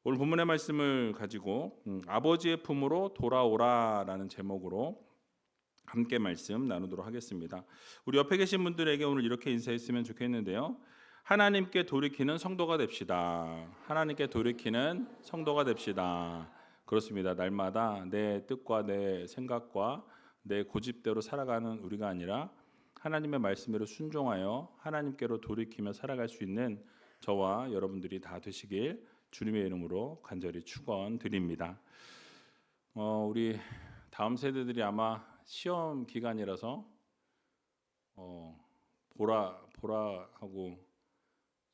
오늘 본문의 말씀을 가지고 아버지의 품으로 돌아오라라는 제목으로 함께 말씀 나누도록 하겠습니다. 우리 옆에 계신 분들에게 오늘 이렇게 인사했으면 좋겠는데요. 하나님께 돌이키는 성도가 됩시다. 하나님께 돌이키는 성도가 됩시다. 그렇습니다. 날마다 내 뜻과 내 생각과 내 고집대로 살아가는 우리가 아니라 하나님의 말씀대로 순종하여 하나님께로 돌이키며 살아갈 수 있는 저와 여러분들이 다 되시길 주님의 이름으로 간절히 축원드립니다. 우리 다음 세대들이 아마 시험 기간이라서 보라하고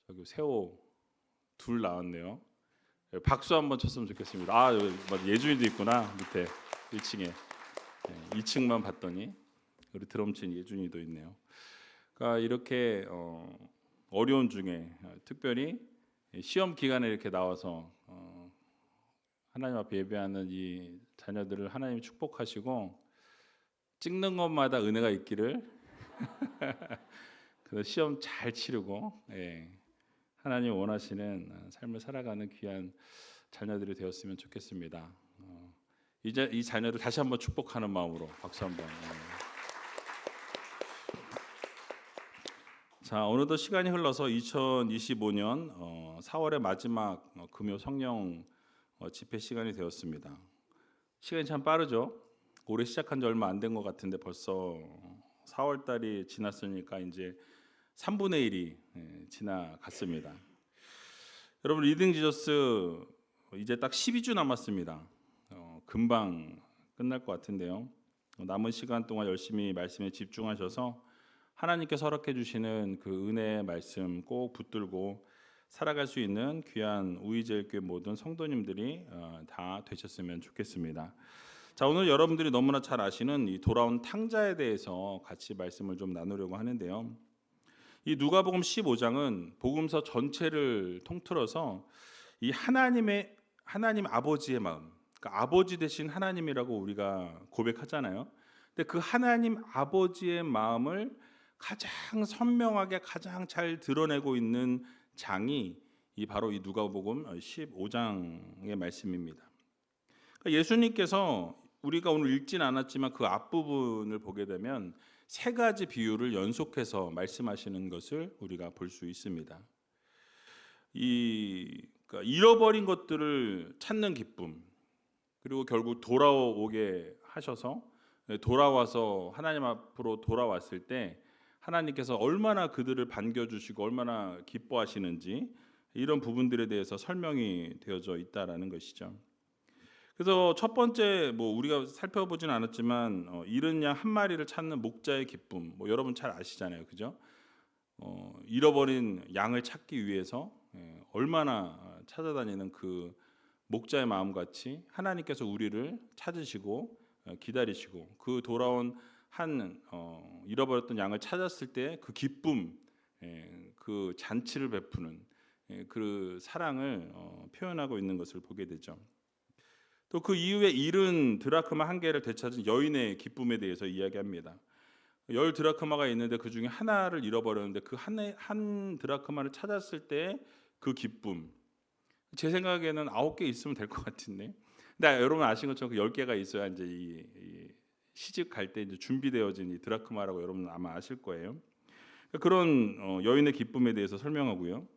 저기 세호 둘 나왔네요. 박수 한번 쳤으면 좋겠습니다. 아, 예준이도 있구나. 밑에 1층에 2층만 봤더니 우리 드럼 친 예준이도 있네요. 그러니까 이렇게 어려운 중에 특별히 시험 기간에 이렇게 나와서 하나님 앞에 예배하는 이 자녀들을 하나님이 축복하시고 찍는 것마다 은혜가 있기를 그래서 시험 잘 치르고 하나님 원하시는 삶을 살아가는 귀한 자녀들이 되었으면 좋겠습니다. 이제 이 자녀를 다시 한번 축복하는 마음으로 박수 한번. 자, 어느덧 시간이 흘러서 2025년 4월의 마지막 금요 성령 집회 시간이 되었습니다. 시간이 참 빠르죠. 올해 시작한 지 얼마 안 된 것 같은데 벌써 4월 달이 지났으니까 이제 3분의 1이 지나갔습니다. 여러분, 리딩 지저스 이제 딱 12주 남았습니다. 금방 끝날 것 같은데요. 남은 시간 동안 열심히 말씀에 집중하셔서 하나님께서 허락해 주시는 그 은혜의 말씀 꼭 붙들고 살아갈 수 있는 귀한 우이제일교회 모든 성도님들이 다 되셨으면 좋겠습니다. 자, 오늘 여러분들이 너무나 잘 아시는 이 돌아온 탕자에 대해서 같이 말씀을 좀 나누려고 하는데요. 이 누가복음 15장은 복음서 전체를 통틀어서 이 하나님 아버지의 마음, 그러니까 아버지 되신 하나님이라고 우리가 고백하잖아요. 근데 그 하나님 아버지의 마음을 가장 선명하게 가장 잘 드러내고 있는 장이 바로 이 누가복음 15장의 말씀입니다. 그러니까 예수님께서 우리가 오늘 읽진 않았지만 그 앞부분을 보게 되면 세 가지 비유를 연속해서 말씀하시는 것을 우리가 볼 수 있습니다. 그러니까 잃어버린 것들을 찾는 기쁨, 그리고 결국 돌아오게 하셔서 돌아와서 하나님 앞으로 돌아왔을 때 하나님께서 얼마나 그들을 반겨주시고 얼마나 기뻐하시는지 이런 부분들에 대해서 설명이 되어져 있다라는 것이죠. 그래서 첫 번째 우리가 살펴보진 않았지만 잃은 양 한 마리를 찾는 목자의 기쁨, 여러분 잘 아시잖아요, 그죠? 잃어버린 양을 찾기 위해서 얼마나 찾아다니는 그 목자의 마음같이 하나님께서 우리를 찾으시고 기다리시고 그 돌아온 잃어버렸던 양을 찾았을 때 그 기쁨, 그 잔치를 베푸는 그 사랑을 표현하고 있는 것을 보게 되죠. 또 그 이후에 잃은 드라크마 한 개를 되찾은 여인의 기쁨에 대해서 이야기합니다. 10 드라크마가 있는데 그 중에 하나를 잃어버렸는데 그 한 드라크마를 찾았을 때 그 기쁨, 제 생각에는 9개 있으면 될 것 같은데, 근데 여러분 아시는 것처럼 그 10개가 있어야 이제 이 시집 갈 때 이제 준비되어진 이 드라크마라고 여러분 아마 아실 거예요. 그런 여인의 기쁨에 대해서 설명하고요.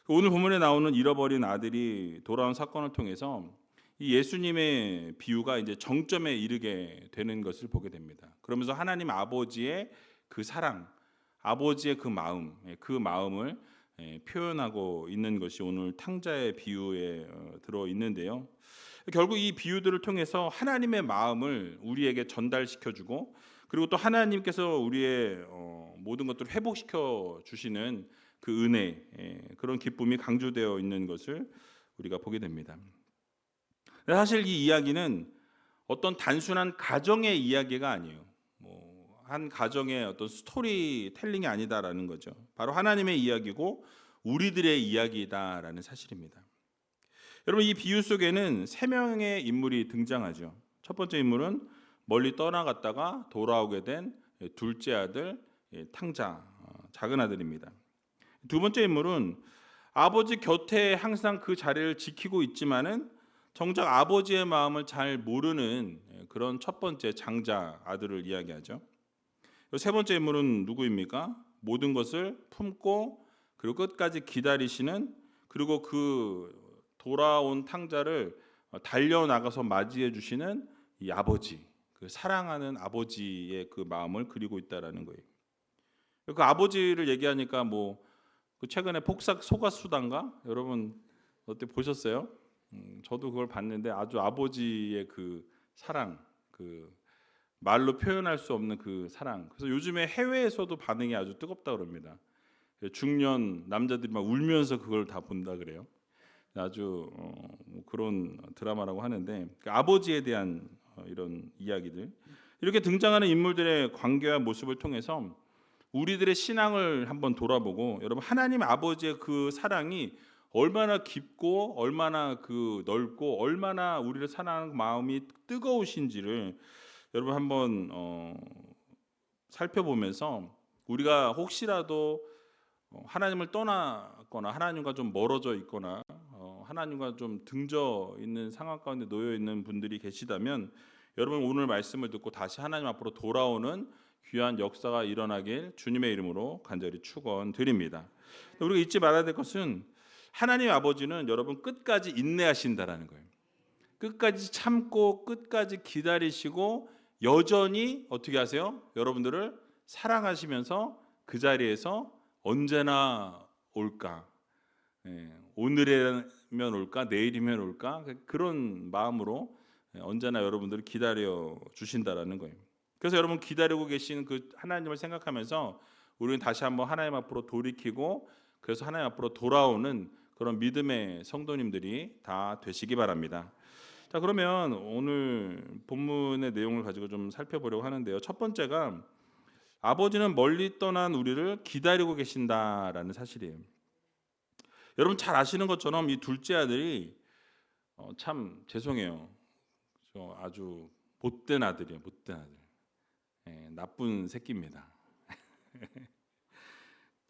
오늘 본문에 나오는 잃어버린 아들이 돌아온 사건을 통해서 이 예수님의 비유가 이제 정점에 이르게 되는 것을 보게 됩니다. 그러면서 하나님 아버지의 그 사랑, 아버지의 그 마음을 표현하고 있는 것이 오늘 탕자의 비유에 들어 있는데요. 결국 이 비유들을 통해서 하나님의 마음을 우리에게 전달시켜주고, 그리고 또 하나님께서 우리의 모든 것들을 회복시켜 주시는 그 은혜, 그런 기쁨이 강조되어 있는 것을 우리가 보게 됩니다. 사실 이 이야기는 어떤 단순한 가정의 이야기가 아니에요. 한 가정의 어떤 스토리텔링이 아니다라는 거죠. 바로 하나님의 이야기고 우리들의 이야기다라는 사실입니다. 여러분, 이 비유 속에는 3명의 인물이 등장하죠. 첫 번째 인물은 멀리 떠나갔다가 돌아오게 된 둘째 아들 탕자, 작은 아들입니다. 두 번째 인물은 아버지 곁에 항상 그 자리를 지키고 있지만은 정작 아버지의 마음을 잘 모르는 그런 첫 번째 장자 아들을 이야기하죠. 세 번째 인물은 누구입니까? 모든 것을 품고 그리고 끝까지 기다리시는, 그리고 그 돌아온 탕자를 달려나가서 맞이해 주시는 이 아버지, 그 사랑하는 아버지의 그 마음을 그리고 있다라는 거예요. 그 아버지를 얘기하니까 그 최근에 폭삭 소가수단가 여러분 어때 보셨어요? 저도 그걸 봤는데 아주 아버지의 그 사랑, 그 말로 표현할 수 없는 그 사랑. 그래서 요즘에 해외에서도 반응이 아주 뜨겁다 그럽니다. 중년 남자들이 막 울면서 그걸 다 본다 그래요. 아주 그런 드라마라고 하는데 그 아버지에 대한 이런 이야기들, 이렇게 등장하는 인물들의 관계와 모습을 통해서 우리들의 신앙을 한번 돌아보고, 여러분 하나님 아버지의 그 사랑이 얼마나 깊고 얼마나 그 넓고 얼마나 우리를 사랑하는 마음이 뜨거우신지를 여러분 한번 살펴보면서, 우리가 혹시라도 하나님을 떠났거나 하나님과 좀 멀어져 있거나 하나님과 좀 등져 있는 상황 가운데 놓여 있는 분들이 계시다면, 여러분 오늘 말씀을 듣고 다시 하나님 앞으로 돌아오는 귀한 역사가 일어나길 주님의 이름으로 간절히 축원드립니다. 우리가 잊지 말아야 될 것은 하나님 아버지는 여러분 끝까지 인내하신다라는 거예요. 끝까지 참고 끝까지 기다리시고 여전히 어떻게 하세요? 여러분들을 사랑하시면서 그 자리에서 언제나 올까? 오늘이면 올까? 내일이면 올까? 그런 마음으로 언제나 여러분들을 기다려 주신다라는 거예요. 그래서 여러분 기다리고 계신 그 하나님을 생각하면서 우리는 다시 한번 하나님 앞으로 돌이키고, 그래서 하나님 앞으로 돌아오는 그런 믿음의 성도님들이 다 되시기 바랍니다. 자, 그러면 오늘 본문의 내용을 가지고 좀 살펴보려고 하는데요. 첫 번째가 아버지는 멀리 떠난 우리를 기다리고 계신다라는 사실이에요. 여러분 잘 아시는 것처럼 이 둘째 아들이 참 죄송해요. 아주 못된 아들이에요. 못된 아들. 나쁜 새끼입니다.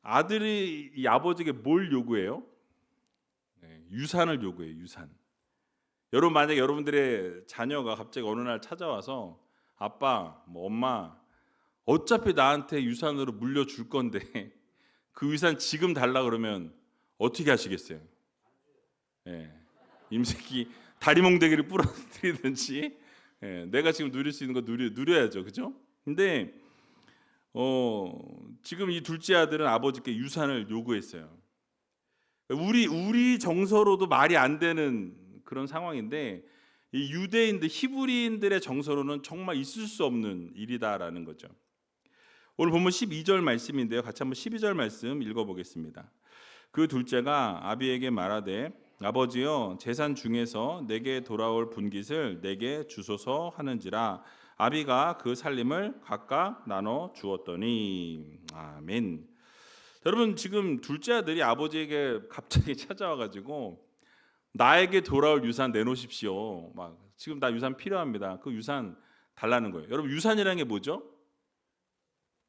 아들이 이 아버지에게 뭘 요구해요? 유산을 요구해요. 유산. 여러분 만약 여러분들의 자녀가 갑자기 어느 날 찾아와서 아빠, 엄마, 어차피 나한테 유산으로 물려줄 건데 그 유산 지금 달라 그러면 어떻게 하시겠어요? 임새끼 다리몽대기를 부러뜨리든지 내가 지금 누릴 수 있는 거 누려야죠, 그죠? 근데 지금 이 둘째 아들은 아버지께 유산을 요구했어요. 우리 정서로도 말이 안 되는 그런 상황인데, 이 유대인들 히브리인들의 정서로는 정말 있을 수 없는 일이다라는 거죠. 오늘 본문 12절 말씀인데요. 같이 한번 12절 말씀 읽어보겠습니다. 그 둘째가 아비에게 말하되 아버지여 재산 중에서 내게 돌아올 분깃을 내게 주소서 하는지라. 아비가 그 살림을 각각 나눠 주었더니. 아멘. 여러분 지금 둘째 아들이 아버지에게 갑자기 찾아와가지고 나에게 돌아올 유산 내놓으십시오. 막 지금 나 유산 필요합니다. 그 유산 달라는 거예요. 여러분 유산이라는 게 뭐죠?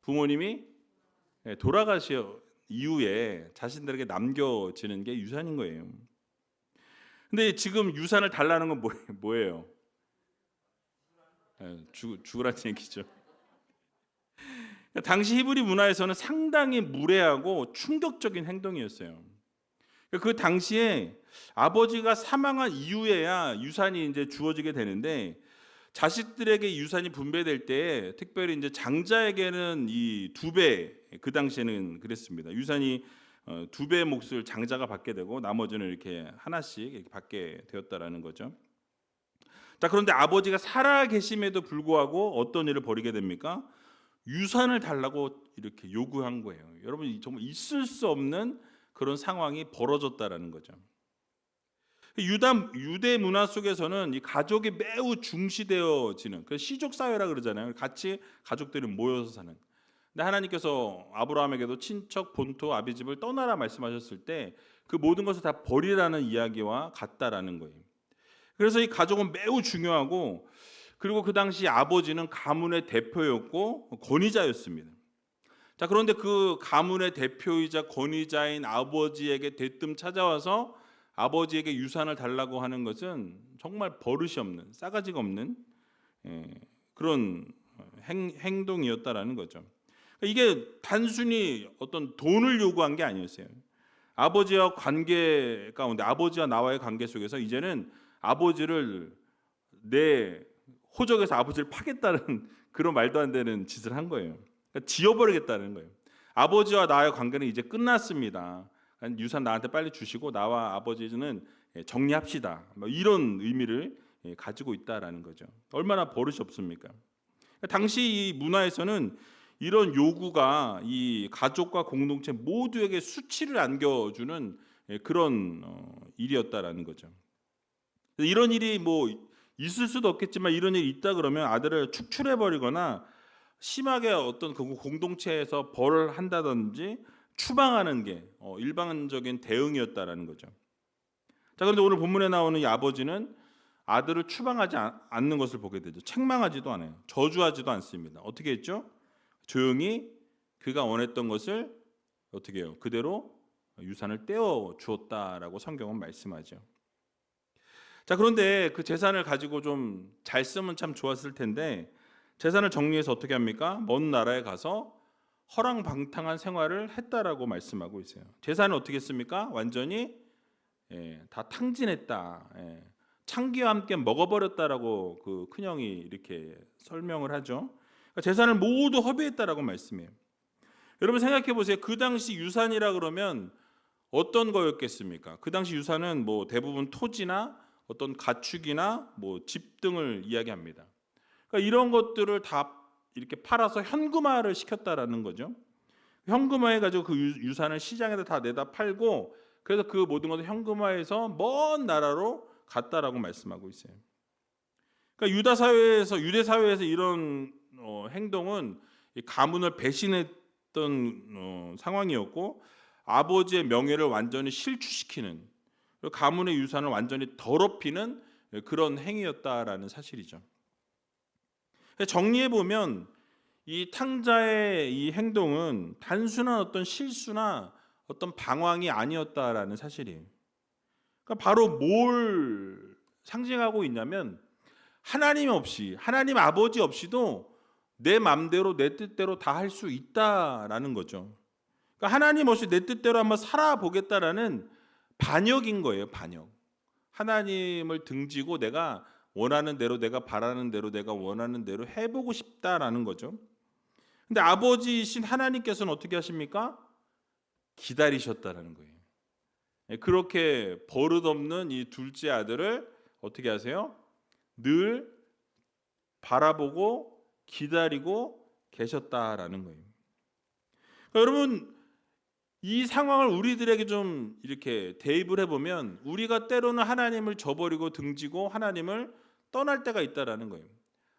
부모님이 돌아가신 이후에 자신들에게 남겨지는 게 유산인 거예요. 근데 지금 유산을 달라는 건 뭐예요? 죽으라는 얘기죠. 당시 히브리 문화에서는 상당히 무례하고 충격적인 행동이었어요. 그 당시에 아버지가 사망한 이후에야 유산이 이제 주어지게 되는데, 자식들에게 유산이 분배될 때 특별히 이제 장자에게는 이 2배, 그 당시에는 그랬습니다. 유산이 2배의 몫을 장자가 받게 되고 나머지는 이렇게 하나씩 이렇게 받게 되었다라는 거죠. 자, 그런데 아버지가 살아 계심에도 불구하고 어떤 일을 벌이게 됩니까? 유산을 달라고 이렇게 요구한 거예요. 여러분 정말 있을 수 없는 그런 상황이 벌어졌다라는 거죠. 유대 문화 속에서는 이 가족이 매우 중시되어지는 그 시족 사회라 그러잖아요. 같이 가족들이 모여서 사는. 근데 하나님께서 아브라함에게도 친척 본토 아비 집을 떠나라 말씀하셨을 때 그 모든 것을 다 버리라는 이야기와 같다라는 거예요. 그래서 이 가족은 매우 중요하고, 그리고 그 당시 아버지는 가문의 대표였고 권위자였습니다. 자, 그런데 그 가문의 대표이자 권위자인 아버지에게 대뜸 찾아와서 아버지에게 유산을 달라고 하는 것은 정말 버릇이 없는, 싸가지가 없는 그런 행동이었다라는 거죠. 이게 단순히 어떤 돈을 요구한 게 아니었어요. 아버지와 관계 가운데, 아버지와 나와의 관계 속에서 이제는 아버지를 내 호적에서 아버지를 파겠다는 그런 말도 안 되는 짓을 한 거예요. 그러니까 지워버리겠다는 거예요. 아버지와 나의 관계는 이제 끝났습니다. 유산 나한테 빨리 주시고 나와 아버지는 정리합시다. 뭐 이런 의미를 가지고 있다라는 거죠. 얼마나 버릇이 없습니까? 당시 이 문화에서는 이런 요구가 이 가족과 공동체 모두에게 수치를 안겨주는 그런 일이었다라는 거죠. 이런 일이 뭐 있을 수도 없겠지만 이런 일이 있다 그러면 아들을 축출해 버리거나 심하게 어떤 그 공동체에서 벌을 한다든지 추방하는 게 일반적인 대응이었다라는 거죠. 자, 그런데 오늘 본문에 나오는 이 아버지는 아들을 추방하지 않는 것을 보게 되죠. 책망하지도 않아요. 저주하지도 않습니다. 어떻게 했죠? 조용히 그가 원했던 것을 어떻게 해요? 그대로 유산을 떼어 주었다라고 성경은 말씀하죠. 자, 그런데 그 재산을 가지고 좀 잘 쓰면 참 좋았을 텐데 재산을 정리해서 어떻게 합니까? 먼 나라에 가서 허랑방탕한 생활을 했다라고 말씀하고 있어요. 재산을 어떻게 했습니까? 완전히 다 탕진했다. 창기와 함께 먹어버렸다라고 그 큰형이 이렇게 설명을 하죠. 그러니까 재산을 모두 허비했다라고 말씀해요. 여러분 생각해 보세요. 그 당시 유산이라 그러면 어떤 거였겠습니까? 그 당시 유산은 뭐 대부분 토지나 어떤 가축이나 뭐 집 등을 이야기합니다. 그러니까 이런 것들을 다 이렇게 팔아서 현금화를 시켰다라는 거죠. 현금화해 가지고 그 유산을 시장에다 다 내다 팔고 그래서 그 모든 것을 현금화해서 먼 나라로 갔다라고 말씀하고 있어요. 그러니까 유대 사회에서 이런 행동은 가문을 배신했던 상황이었고 아버지의 명예를 완전히 실추시키는 가문의 유산을 완전히 더럽히는 그런 행위였다라는 사실이죠. 정리해 보면 이 탕자의 이 행동은 단순한 어떤 실수나 어떤 방황이 아니었다라는 사실이에요. 그러니까 바로 뭘 상징하고 있냐면 하나님 없이, 하나님 아버지 없이도 내 맘대로 내 뜻대로 다 할 수 있다라는 거죠. 그러니까 하나님 없이 내 뜻대로 한번 살아보겠다라는 반역인 거예요. 반역. 하나님을 등지고 내가 원하는 대로, 내가 바라는 대로, 내가 원하는 대로 해보고 싶다라는 거죠. 근데 아버지이신 하나님께서는 어떻게 하십니까? 기다리셨다라는 거예요. 그렇게 버릇없는 이 둘째 아들을 어떻게 하세요? 늘 바라보고 기다리고 계셨다라는 거예요. 그러니까 여러분 이 상황을 우리들에게 좀 이렇게 대입을 해보면 우리가 때로는 하나님을 저버리고 등지고 하나님을 떠날 때가 있다라는 거예요.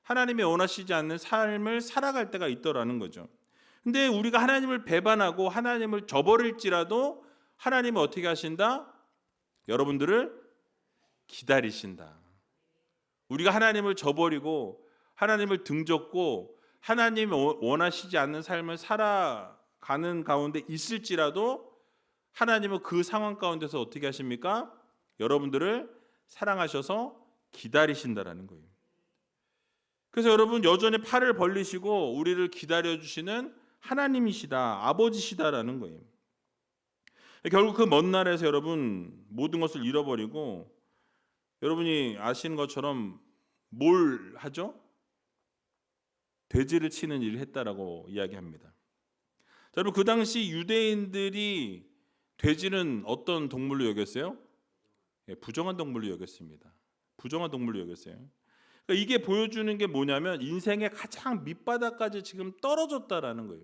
하나님이 원하시지 않는 삶을 살아갈 때가 있더라는 거죠. 근데 우리가 하나님을 배반하고 하나님을 저버릴지라도 하나님은 어떻게 하신다? 여러분들을 기다리신다. 우리가 하나님을 저버리고 하나님을 등졌고 하나님이 원하시지 않는 삶을 살아가는 가운데 있을지라도 하나님은 그 상황 가운데서 어떻게 하십니까? 여러분들을 사랑하셔서 기다리신다라는 거예요. 그래서 여러분 여전히 팔을 벌리시고 우리를 기다려주시는 하나님이시다, 아버지시다라는 거예요. 결국 그 먼 나라에서 여러분 모든 것을 잃어버리고 여러분이 아시는 것처럼 뭘 하죠? 돼지를 치는 일을 했다라고 이야기합니다. 자, 여러분 그 당시 유대인들이 돼지는 어떤 동물로 여겼어요? 부정한 동물로 여겼습니다. 부정한 동물로 여겼어요. 그러니까 이게 보여주는 게 뭐냐면 인생의 가장 밑바닥까지 지금 떨어졌다라는 거예요.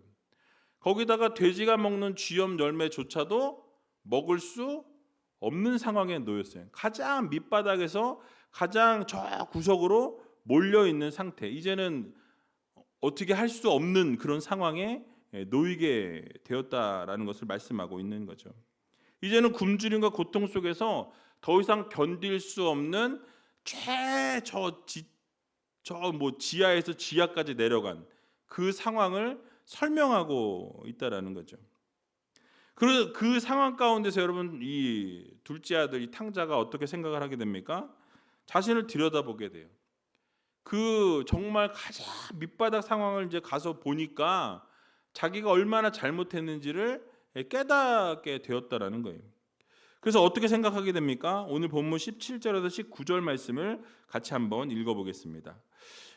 거기다가 돼지가 먹는 쥐염 열매조차도 먹을 수 없는 상황에 놓였어요. 가장 밑바닥에서 가장 저 구석으로 몰려 있는 상태. 이제는 어떻게 할 수 없는 그런 상황에 놓이게 되었다라는 것을 말씀하고 있는 거죠. 이제는 굶주림과 고통 속에서 더 이상 견딜 수 없는 지하에서 지하까지 내려간 그 상황을 설명하고 있다라는 거죠. 그 상황 가운데서 여러분 이 둘째 아들 이 탕자가 어떻게 생각을 하게 됩니까? 자신을 들여다보게 돼요. 그 정말 가장 밑바닥 상황을 이제 가서 보니까 자기가 얼마나 잘못했는지를 깨닫게 되었다라는 거예요. 그래서 어떻게 생각하게 됩니까? 오늘 본문 17절에서 19절 말씀을 같이 한번 읽어보겠습니다.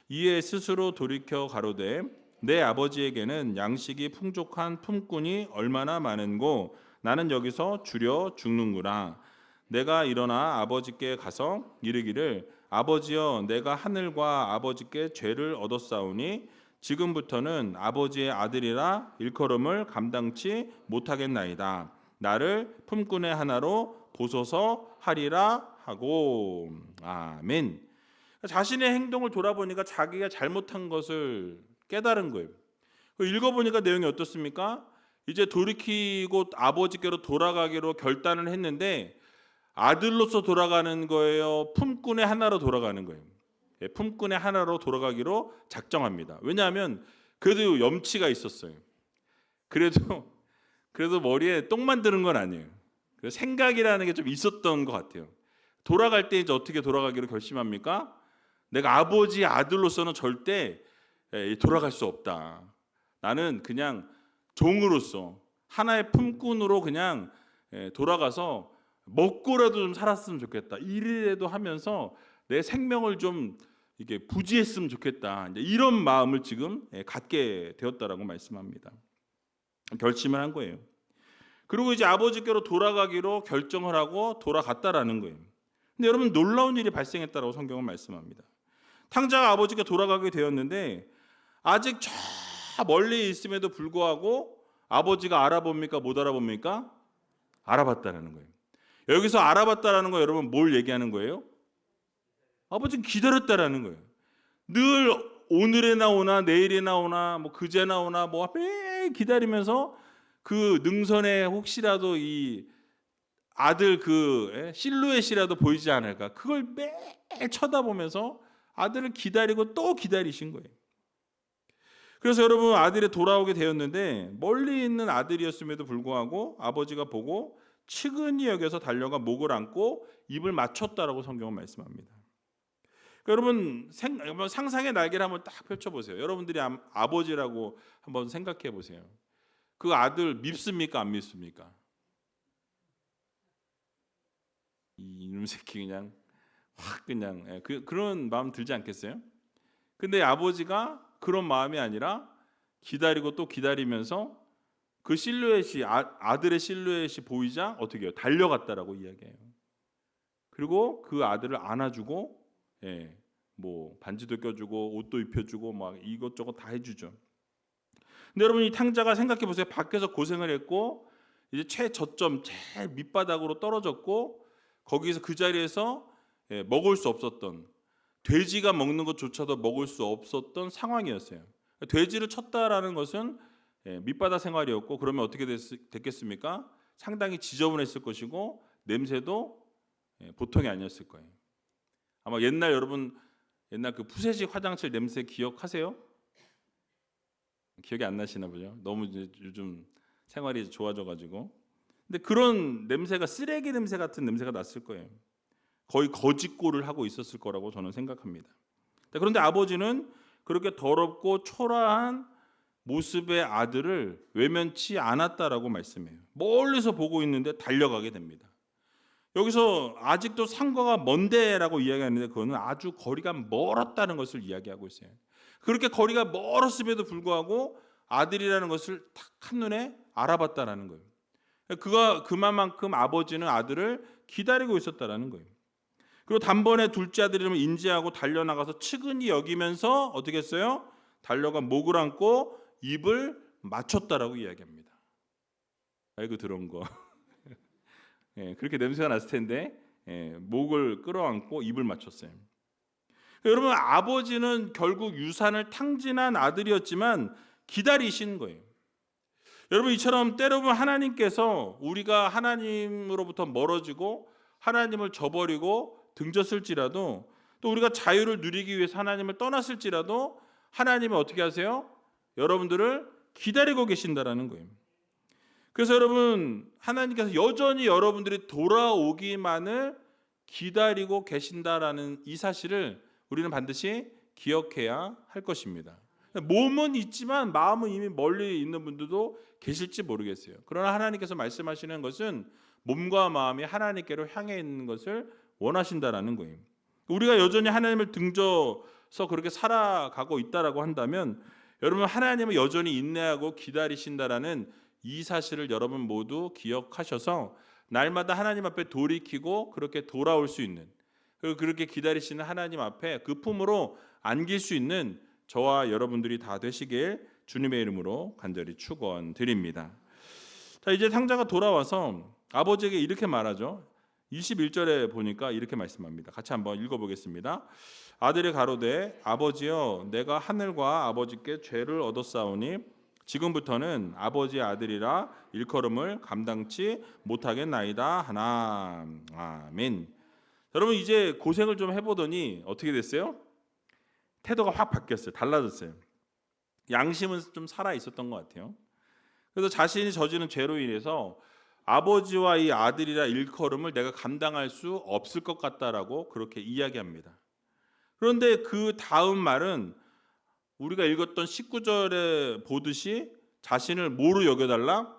이에 스스로 돌이켜 가로되 내 아버지에게는 양식이 풍족한 품꾼이 얼마나 많은고 나는 여기서 줄여 죽는구나. 내가 일어나 아버지께 가서 이르기를 아버지여 내가 하늘과 아버지께 죄를 얻었사오니 지금부터는 아버지의 아들이라 일컬음을 감당치 못하겠나이다. 나를 품꾼의 하나로 보소서 하리라 하고. 아멘. 자신의 행동을 돌아보니까 자기가 잘못한 것을 깨달은 거예요. 읽어보니까 내용이 어떻습니까? 이제 돌이키고 아버지께로 돌아가기로 결단을 했는데 아들로서 돌아가는 거예요? 품꾼의 하나로 돌아가는 거예요? 품꾼의 하나로 돌아가기로 작정합니다. 왜냐하면 그래도 염치가 있었어요. 그래도 머리에 똥 만드는 건 아니에요. 생각이라는 게 좀 있었던 것 같아요. 돌아갈 때 이제 어떻게 돌아가기로 결심합니까? 내가 아버지의 아들로서는 절대 돌아갈 수 없다. 나는 그냥 종으로서 하나의 품꾼으로 그냥 돌아가서 먹고라도 좀 살았으면 좋겠다. 일이라도 하면서 내 생명을 좀 이게 부지했으면 좋겠다. 이제 이런 마음을 지금 갖게 되었다라고 말씀합니다. 결심을 한 거예요. 그리고 이제 아버지께로 돌아가기로 결정을 하고 돌아갔다라는 거예요. 근데 여러분 놀라운 일이 발생했다라고 성경은 말씀합니다. 탕자가 아버지께 돌아가게 되었는데 아직 저 멀리 있음에도 불구하고 아버지가 알아봅니까? 못 알아봅니까? 알아봤다라는 거예요. 여기서 알아봤다라는 거 여러분 뭘 얘기하는 거예요? 아버지는 기다렸다라는 거예요. 늘 오늘에 나오나 내일에 나오나 뭐 그제 나오나 뭐 매일 기다리면서 그 능선에 혹시라도 이 아들 그 실루엣이라도 보이지 않을까 그걸 매일 쳐다보면서 아들을 기다리고 또 기다리신 거예요. 그래서 여러분 아들이 돌아오게 되었는데 멀리 있는 아들이었음에도 불구하고 아버지가 보고 측은히 여겨서 달려가 목을 안고 입을 맞췄다라고 성경은 말씀합니다. 그러니까 여러분 상상의 날개를 한번 딱 펼쳐보세요. 여러분들이 아버지라고 한번 생각해 보세요. 그 아들 밉습니까? 안 밉습니까? 이놈 새끼 그냥 확 그냥 그런 마음 들지 않겠어요? 근데 아버지가 그런 마음이 아니라 기다리고 또 기다리면서 그 실루엣이 아들의 실루엣이 보이자 어떻게 해요? 달려갔다라고 이야기해요. 그리고 그 아들을 안아주고 뭐 반지도 껴주고 옷도 입혀주고 막 이것저것 다 해주죠. 근데 여러분 이 탕자가 생각해 보세요. 밖에서 고생을 했고 이제 최저점 제일 밑바닥으로 떨어졌고 거기서 그 자리에서 먹을 수 없었던 돼지가 먹는 것조차도 먹을 수 없었던 상황이었어요. 돼지를 쳤다라는 것은 밑바닥 생활이었고 그러면 어떻게 됐겠습니까? 상당히 지저분했을 것이고 냄새도 보통이 아니었을 거예요. 아마 여러분 옛날 그 푸세식 화장실 냄새 기억하세요? 기억이 안 나시나 보죠. 너무 이제 요즘 생활이 좋아져가지고. 근데 그런 냄새가 쓰레기 냄새 같은 냄새가 났을 거예요. 거의 거짓골을 하고 있었을 거라고 저는 생각합니다. 그런데 아버지는 그렇게 더럽고 초라한 모습의 아들을 외면치 않았다라고 말씀해요. 멀리서 보고 있는데 달려가게 됩니다. 여기서 아직도 상거가 먼데라고 이야기하는데 그거는 아주 거리가 멀었다는 것을 이야기하고 있어요. 그렇게 거리가 멀었음에도 불구하고 아들이라는 것을 딱 한눈에 알아봤다라는 거예요. 그만큼 아버지는 아들을 기다리고 있었다라는 거예요. 그리고 단번에 둘째 아들이름을 인지하고 달려나가서 측은히 여기면서 어떻게 했어요? 달려가 목을 안고 입을 맞췄다라고 이야기합니다. 아이고 더러운 거. 그렇게 냄새가 났을 텐데 목을 끌어안고 입을 맞췄어요. 여러분 아버지는 결국 유산을 탕진한 아들이었지만 기다리신 거예요. 여러분 이처럼 때로는 하나님께서 우리가 하나님으로부터 멀어지고 하나님을 저버리고 등졌을지라도 또 우리가 자유를 누리기 위해서 하나님을 떠났을지라도 하나님은 어떻게 하세요? 여러분들을 기다리고 계신다라는 거예요. 그래서 여러분, 하나님께서 여전히 여러분들이 돌아오기만을 기다리고 계신다라는 이 사실을 우리는 반드시 기억해야 할 것입니다. 몸은 있지만 마음은 이미 멀리 있는 분들도 계실지 모르겠어요. 그러나 하나님께서 말씀하시는 것은 몸과 마음이 하나님께로 향해 있는 것을 원하신다라는 거예요. 우리가 여전히 하나님을 등져서 그렇게 살아가고 있다라고 한다면 여러분, 하나님은 여전히 인내하고 기다리신다라는 이 사실을 여러분 모두 기억하셔서 날마다 하나님 앞에 돌이키고 그렇게 돌아올 수 있는, 그리고 그렇게 기다리시는 하나님 앞에 그 품으로 안길 수 있는 저와 여러분들이 다 되시길 주님의 이름으로 간절히 축원드립니다. 자, 이제 탕자가 돌아와서 아버지에게 이렇게 말하죠. 21절에 보니까 이렇게 말씀합니다. 같이 한번 읽어보겠습니다. 아들이 가로되 아버지여, 내가 하늘과 아버지께 죄를 얻었사오니 지금부터는 아버지의 아들이라 일컬음을 감당치 못하겠나이다 하나. 아멘. 여러분, 이제 고생을 좀 해보더니 어떻게 됐어요? 태도가 확 바뀌었어요. 달라졌어요. 양심은 좀 살아 있었던 것 같아요. 그래서 자신이 저지른 죄로 인해서 아버지와 이 아들이라 일컬음을 내가 감당할 수 없을 것 같다라고 그렇게 이야기합니다. 그런데 그 다음 말은 우리가 읽었던 19절에 보듯이 자신을 뭐로 여겨달라?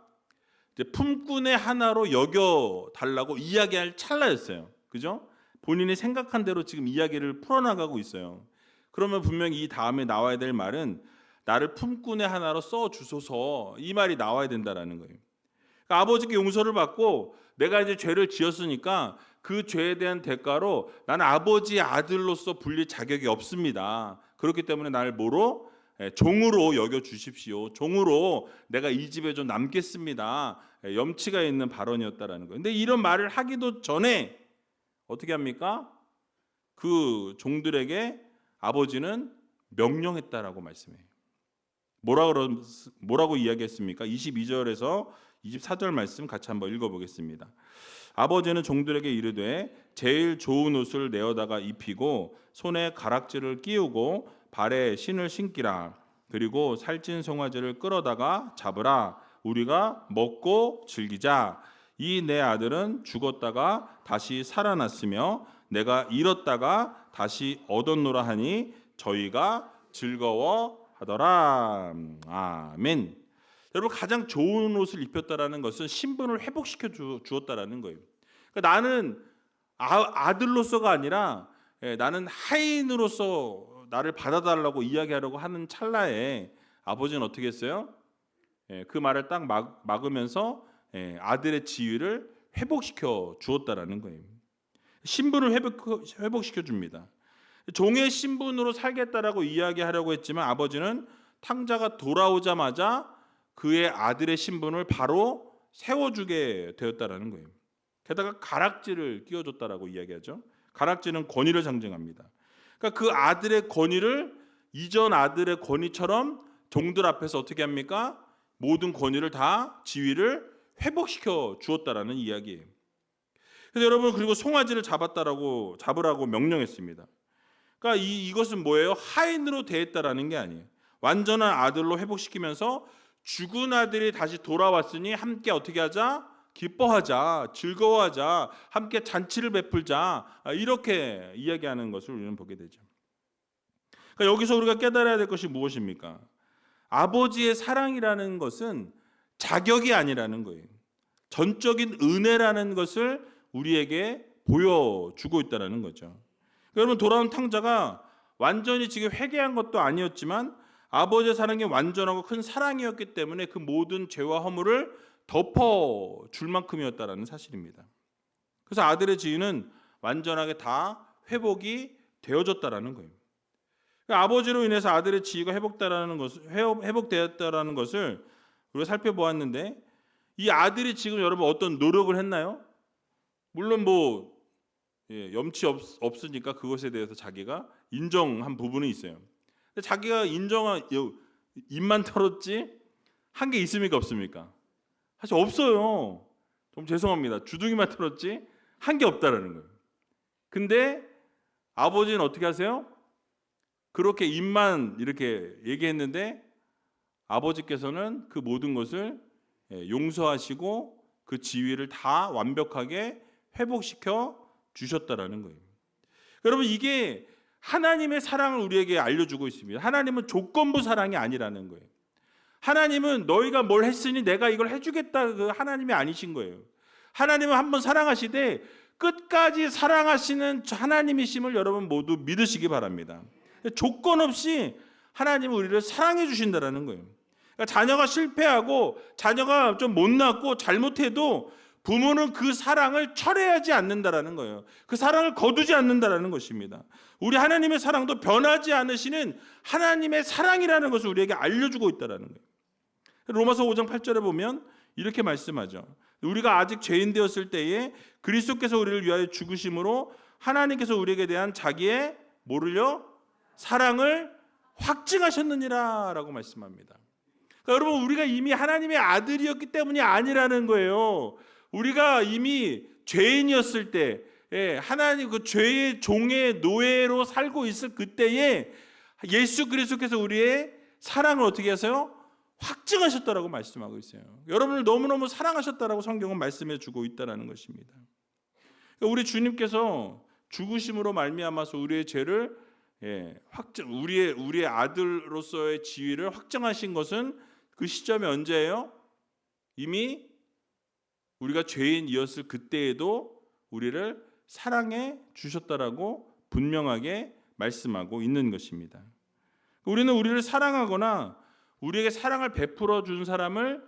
이제 품꾼의 하나로 여겨달라고 이야기할 찰나였어요. 그죠? 본인이 생각한 대로 지금 이야기를 풀어나가고 있어요. 그러면 분명히 이 다음에 나와야 될 말은 나를 품꾼의 하나로 써주소서, 이 말이 나와야 된다라는 거예요. 그러니까 아버지께 용서를 받고 내가 이제 죄를 지었으니까 그 죄에 대한 대가로 나는 아버지의 아들로서 불릴 자격이 없습니다. 그렇기 때문에 나를 뭐로? 종으로 여겨주십시오. 종으로 내가 이 집에 좀 남겠습니다. 염치가 있는 발언이었다라는 거예요. 근데 이런 말을 하기도 전에 어떻게 합니까? 그 종들에게 아버지는 명령했다라고 말씀해요. 뭐라고 이야기했습니까? 22절에서 24절 말씀 같이 한번 읽어보겠습니다. 아버지는 종들에게 이르되 제일 좋은 옷을 내어다가 입히고 손에 가락지를 끼우고 발에 신을 신기라. 그리고 살찐 송아지를 끌어다가 잡으라. 우리가 먹고 즐기자. 이 내 아들은 죽었다가 다시 살아났으며 내가 잃었다가 다시 얻었노라 하니 저희가 즐거워하더라. 아멘. 여러분, 가장 좋은 옷을 입혔다라는 것은 신분을 회복시켜 주었다라는 거예요. 그러니까 나는 아들로서가 아니라 나는 하인으로서 나를 받아달라고 이야기하려고 하는 찰나에 아버지는 어떻게 했어요? 그 말을 딱 막으면서 아들의 지위를 회복시켜 주었다라는 거예요. 신분을 회복시켜 줍니다. 종의 신분으로 살겠다라고 이야기하려고 했지만 아버지는 탕자가 돌아오자마자 그의 아들의 신분을 바로 세워주게 되었다라는 거예요. 게다가 가락지를 끼워줬다라고 이야기하죠. 가락지는 권위를 상징합니다. 그러니까 그 아들의 권위를 이전 아들의 권위처럼 종들 앞에서 어떻게 합니까? 모든 권위를 다, 지위를 회복시켜 주었다라는 이야기예요. 그래서 여러분, 그리고 송아지를 잡으라고 명령했습니다. 그러니까 이것은 뭐예요? 하인으로 대했다라는 게 아니에요. 완전한 아들로 회복시키면서 죽은 아들이 다시 돌아왔으니 함께 어떻게 하자? 기뻐하자, 즐거워하자, 함께 잔치를 베풀자, 이렇게 이야기하는 것을 우리는 보게 되죠. 그러니까 여기서 우리가 깨달아야 될 것이 무엇입니까? 아버지의 사랑이라는 것은 자격이 아니라는 거예요. 전적인 은혜라는 것을 우리에게 보여주고 있다는 거죠. 여러분, 돌아온 탕자가 완전히 지금 회개한 것도 아니었지만 아버지의 사랑이 완전하고 큰 사랑이었기 때문에 그 모든 죄와 허물을 덮어줄 만큼이었다는 사실입니다. 그래서 아들의 지위는 완전하게 다 회복이 되어졌다는 거예요. 그러니까 아버지로 인해서 아들의 지위가 회복되었다는 것을 우리가 살펴보았는데, 이 아들이 지금 여러분 어떤 노력을 했나요? 물론 염치 없으니까 그것에 대해서 자기가 인정한 부분이 있어요. 근데 자기가 인정한, 입만 털었지 한 게 있습니까, 없습니까? 사실 없어요. 좀 죄송합니다. 주둥이만 털었지 한 게 없다라는 거예요. 근데 아버지는 어떻게 하세요? 그렇게 입만 이렇게 얘기했는데 아버지께서는 그 모든 것을 용서하시고 그 지위를 다 완벽하게 회복시켜 주셨다라는 거예요. 여러분, 이게 하나님의 사랑을 우리에게 알려주고 있습니다. 하나님은 조건부 사랑이 아니라는 거예요. 하나님은 너희가 뭘 했으니 내가 이걸 해주겠다, 그 하나님이 아니신 거예요. 하나님은 한번 사랑하시되 끝까지 사랑하시는 하나님이심을 여러분 모두 믿으시기 바랍니다. 조건 없이 하나님은 우리를 사랑해 주신다는 거예요. 그러니까 자녀가 실패하고 자녀가 좀 못났고 잘못해도 부모는 그 사랑을 철회하지 않는다라는 거예요. 그 사랑을 거두지 않는다라는 것입니다. 우리 하나님의 사랑도 변하지 않으시는 하나님의 사랑이라는 것을 우리에게 알려주고 있다라는 거예요. 로마서 5장 8절에 보면 이렇게 말씀하죠. 우리가 아직 죄인 되었을 때에 그리스도께서 우리를 위하여 죽으심으로 하나님께서 우리에게 대한 자기의 뭐를요? 사랑을 확증하셨느니라 라고 말씀합니다. 그러니까 여러분, 우리가 이미 하나님의 아들이었기 때문이 아니라는 거예요. 우리가 이미 죄인이었을 때, 하나님 그 죄의 종의 노예로 살고 있을 그때에 예수 그리스도께서 우리의 사랑을 어떻게 하세요? 확증하셨다라고 말씀하고 있어요. 여러분을 너무너무 사랑하셨다라고 성경은 말씀해 주고 있다라는 것입니다. 우리 주님께서 죽으심으로 말미암아서 우리의 죄를 우리의 아들로서의 지위를 확정하신 것은 그 시점이 언제예요? 이미 우리가 죄인이었을 그때에도 우리를 사랑해 주셨다라고 분명하게 말씀하고 있는 것입니다. 우리는 우리를 사랑하거나 우리에게 사랑을 베풀어 준 사람을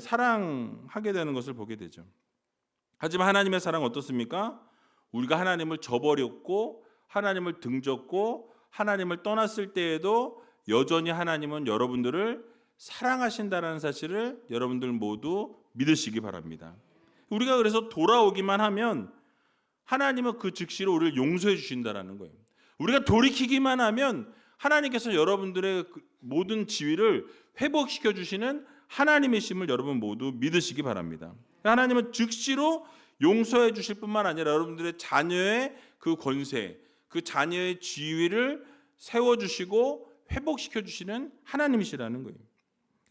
사랑하게 되는 것을 보게 되죠. 하지만 하나님의 사랑은 어떻습니까? 우리가 하나님을 저버렸고 하나님을 등졌고 하나님을 떠났을 때에도 여전히 하나님은 여러분들을 사랑하신다는 사실을 여러분들 모두 믿으시기 바랍니다. 우리가 그래서 돌아오기만 하면 하나님은 그 즉시로 우리를 용서해 주신다는 거예요. 우리가 돌이키기만 하면 하나님께서 여러분들의 모든 지위를 회복시켜 주시는 하나님이심을 여러분 모두 믿으시기 바랍니다. 하나님은 즉시로 용서해 주실 뿐만 아니라 여러분들의 자녀의 그 권세, 그 자녀의 지위를 세워주시고 회복시켜 주시는 하나님이시라는 거예요.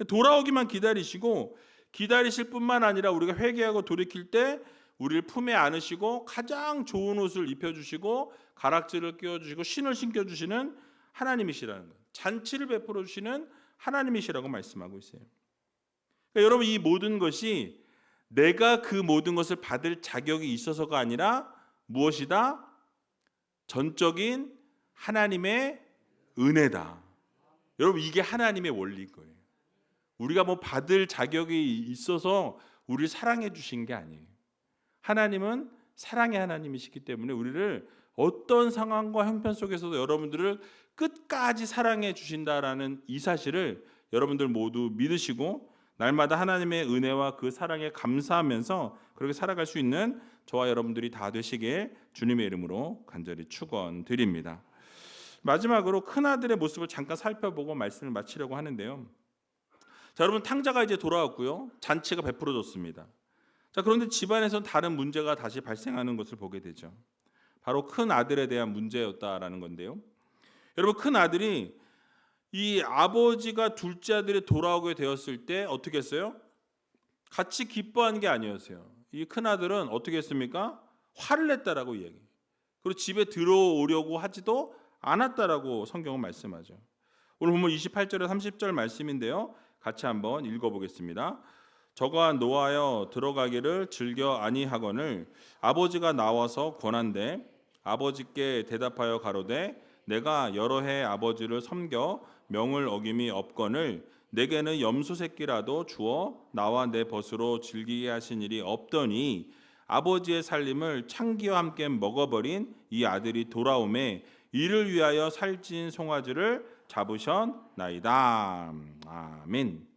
돌아오기만 기다리시고 기다리실 뿐만 아니라 우리가 회개하고 돌이킬 때 우리를 품에 안으시고 가장 좋은 옷을 입혀주시고 가락지를 끼워주시고 신을 신겨주시는 하나님이시라는 거예요. 잔치를 베풀어 주시는 하나님이시라고 말씀하고 있어요. 그러니까 여러분, 이 모든 것이 내가 그 모든 것을 받을 자격이 있어서가 아니라 무엇이다? 전적인 하나님의 은혜다. 여러분, 이게 하나님의 원리인 거예요. 우리가 뭐 받을 자격이 있어서 우리를 사랑해 주신 게 아니에요. 하나님은 사랑의 하나님이시기 때문에 우리를 어떤 상황과 형편 속에서도 여러분들을 끝까지 사랑해 주신다라는 이 사실을 여러분들 모두 믿으시고 날마다 하나님의 은혜와 그 사랑에 감사하면서 그렇게 살아갈 수 있는 저와 여러분들이 다 되시길 주님의 이름으로 간절히 축원드립니다. 마지막으로 큰아들의 모습을 잠깐 살펴보고 말씀을 마치려고 하는데요. 자, 여러분, 탕자가 이제 돌아왔고요. 잔치가 베풀어졌습니다. 자, 그런데 집안에서 다른 문제가 다시 발생하는 것을 보게 되죠. 바로 큰 아들에 대한 문제였다라는 건데요. 여러분, 큰 아들이 이 아버지가 둘째 아들이 돌아오게 되었을 때 어떻게 했어요? 같이 기뻐한 게 아니었어요. 이 큰 아들은 어떻게 했습니까? 화를 냈다라고 이야기해요. 그리고 집에 들어오려고 하지도 않았다라고 성경은 말씀하죠. 오늘 보면 28절에 30절 말씀인데요. 같이 한번 읽어보겠습니다. 저가 노하여 들어가기를 즐겨 아니하거늘 아버지가 나와서 권한대 아버지께 대답하여 가로되 내가 여러 해 아버지를 섬겨 명을 어김이 없거늘 내게는 염소 새끼라도 주어 나와 내 벗으로 즐기게 하신 일이 없더니 아버지의 살림을 창기와 함께 먹어버린 이 아들이 돌아오매 이를 위하여 살찐 송아지를 잡으셨나이다. 아멘.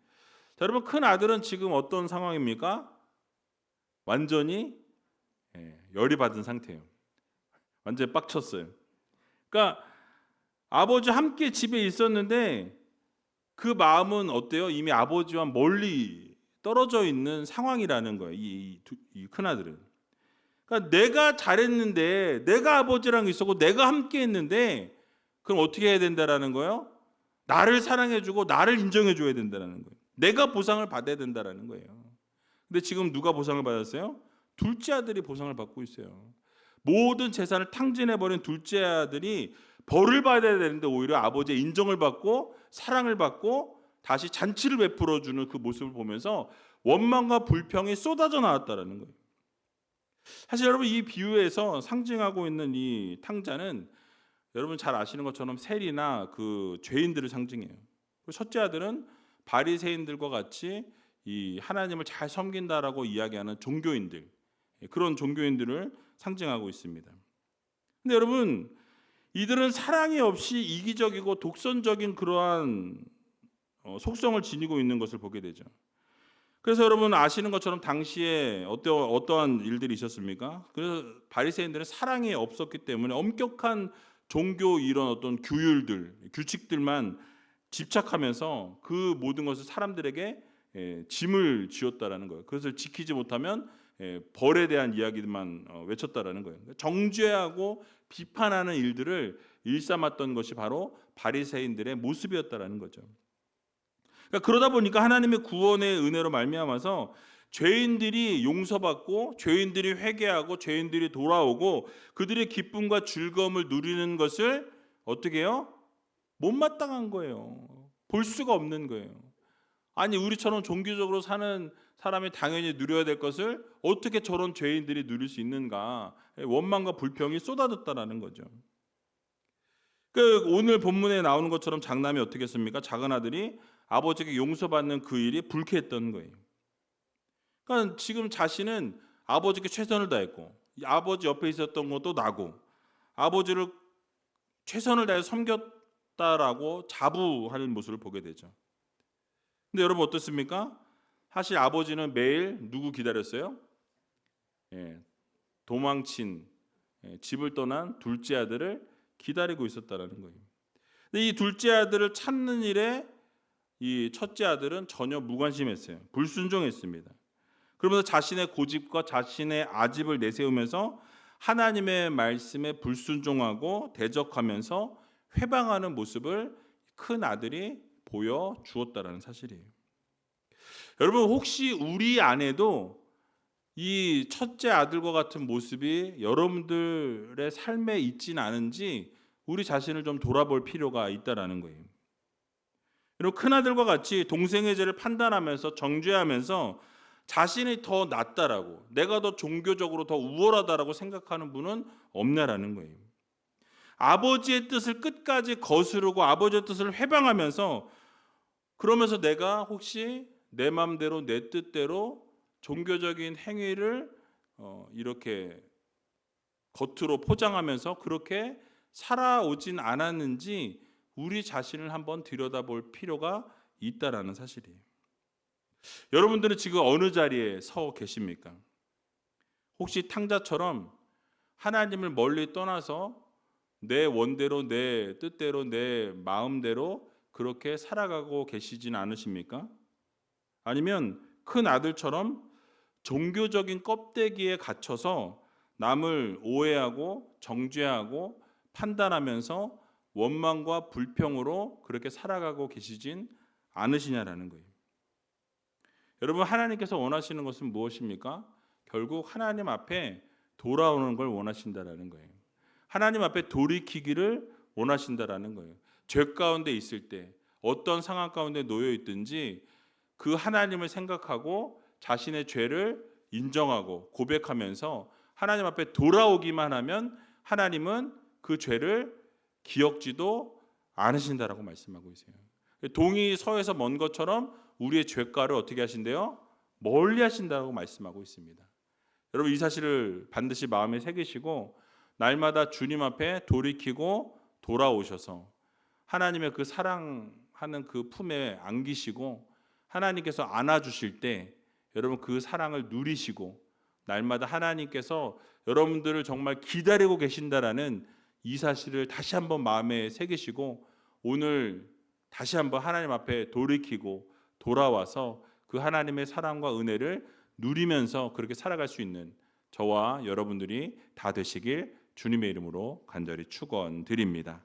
자, 여러분, 큰 아들은 지금 어떤 상황입니까? 완전히 열이 받은 상태예요. 완전히 빡쳤어요. 그러니까 아버지와 함께 집에 있었는데 그 마음은 어때요? 이미 아버지와 멀리 떨어져 있는 상황이라는 거예요. 이 큰아들은. 그러니까 내가 잘했는데 내가 아버지랑 있었고 내가 함께 했는데 그럼 어떻게 해야 된다라는 거예요? 나를 사랑해주고 나를 인정해줘야 된다는 거예요. 내가 보상을 받아야 된다는 거예요. 근데 지금 누가 보상을 받았어요? 둘째 아들이 보상을 받고 있어요. 모든 재산을 탕진해버린 둘째 아들이 벌을 받아야 되는데 오히려 아버지의 인정을 받고 사랑을 받고 다시 잔치를 베풀어주는 그 모습을 보면서 원망과 불평이 쏟아져 나왔다는 거예요. 사실 여러분, 이 비유에서 상징하고 있는 이 탕자는 여러분 잘 아시는 것처럼 세리나 그 죄인들을 상징해요. 첫째 아들은 바리새인들과 같이 이 하나님을 잘 섬긴다라고 이야기하는 종교인들, 그런 종교인들을 상징하고 있습니다. 근데 여러분, 이들은 사랑이 없이 이기적이고 독선적인 그러한 속성을 지니고 있는 것을 보게 되죠. 그래서 여러분 아시는 것처럼 당시에 어떠한 일들이 있었습니까? 그래서 바리새인들은 사랑이 없었기 때문에 엄격한 종교 이런 어떤 규율들, 규칙들만 집착하면서 그 모든 것을 사람들에게 짐을 지었다라는 거예요. 그것을 지키지 못하면 벌에 대한 이야기만 외쳤다라는 거예요. 정죄하고 비판하는 일들을 일삼았던 것이 바로 바리새인들의 모습이었다라는 거죠. 그러다 보니까 하나님의 구원의 은혜로 말미암아서 죄인들이 용서받고 죄인들이 회개하고 죄인들이 돌아오고 그들의 기쁨과 즐거움을 누리는 것을 어떻게 해요? 못마땅한 거예요. 볼 수가 없는 거예요. 아니, 우리처럼 종교적으로 사는 사람이 당연히 누려야 될 것을 어떻게 저런 죄인들이 누릴 수 있는가? 원망과 불평이 쏟아졌다라는 거죠. 오늘 본문에 나오는 것처럼 장남이 어떻게 했습니까? 작은 아들이 아버지에게 용서받는 그 일이 불쾌했던 거예요. 그러니까 지금 자신은 아버지께 최선을 다했고 아버지 옆에 있었던 것도 나고 아버지를 최선을 다해 섬겼다라고 자부하는 모습을 보게 되죠. 근데 여러분 어떻습니까? 사실 아버지는 매일 누구 기다렸어요? 도망친, 집을 떠난 둘째 아들을 기다리고 있었다라는 거예요. 근데 이 둘째 아들을 찾는 일에 이 첫째 아들은 전혀 무관심했어요. 불순종했습니다. 그러면서 자신의 고집과 자신의 아집을 내세우면서 하나님의 말씀에 불순종하고 대적하면서 회방하는 모습을 큰 아들이 보여주었다라는 사실이에요. 여러분, 혹시 우리 안에도 이 첫째 아들과 같은 모습이 여러분들의 삶에 있지는 않은지 우리 자신을 좀 돌아볼 필요가 있다라는 거예요. 그리고 큰아들과 같이 동생의 죄를 판단하면서 정죄하면서 자신이 더 낫다라고, 내가 더 종교적으로 더 우월하다라고 생각하는 분은 없냐라는 거예요. 아버지의 뜻을 끝까지 거스르고 아버지의 뜻을 회방하면서 그러면서 내가 혹시 내 마음대로 내 뜻대로 종교적인 행위를 이렇게 겉으로 포장하면서 그렇게 살아오진 않았는지 우리 자신을 한번 들여다볼 필요가 있다라는 사실이에요. 여러분들은 지금 어느 자리에 서 계십니까? 혹시 탕자처럼 하나님을 멀리 떠나서 내 원대로 내 뜻대로 내 마음대로 그렇게 살아가고 계시진 않으십니까? 아니면 큰 아들처럼 종교적인 껍데기에 갇혀서 남을 오해하고 정죄하고 판단하면서 원망과 불평으로 그렇게 살아가고 계시진 않으시냐라는 거예요. 여러분, 하나님께서 원하시는 것은 무엇입니까? 결국 하나님 앞에 돌아오는 걸 원하신다라는 거예요. 하나님 앞에 돌이키기를 원하신다라는 거예요. 죄 가운데 있을 때 어떤 상황 가운데 놓여 있든지 그 하나님을 생각하고 자신의 죄를 인정하고 고백하면서 하나님 앞에 돌아오기만 하면 하나님은 그 죄를 기억지도 않으신다라고 말씀하고 있어요. 동이 서에서 먼 것처럼 우리의 죄가를 어떻게 하신대요? 멀리 하신다고 말씀하고 있습니다. 여러분, 이 사실을 반드시 마음에 새기시고 날마다 주님 앞에 돌이키고 돌아오셔서 하나님의 그 사랑하는 그 품에 안기시고 하나님께서 안아주실 때 여러분 그 사랑을 누리시고 날마다 하나님께서 여러분들을 정말 기다리고 계신다라는 이 사실을 다시 한번 마음에 새기시고 오늘 다시 한번 하나님 앞에 돌이키고 돌아와서 그 하나님의 사랑과 은혜를 누리면서 그렇게 살아갈 수 있는 저와 여러분들이 다 되시길 주님의 이름으로 간절히 축원드립니다.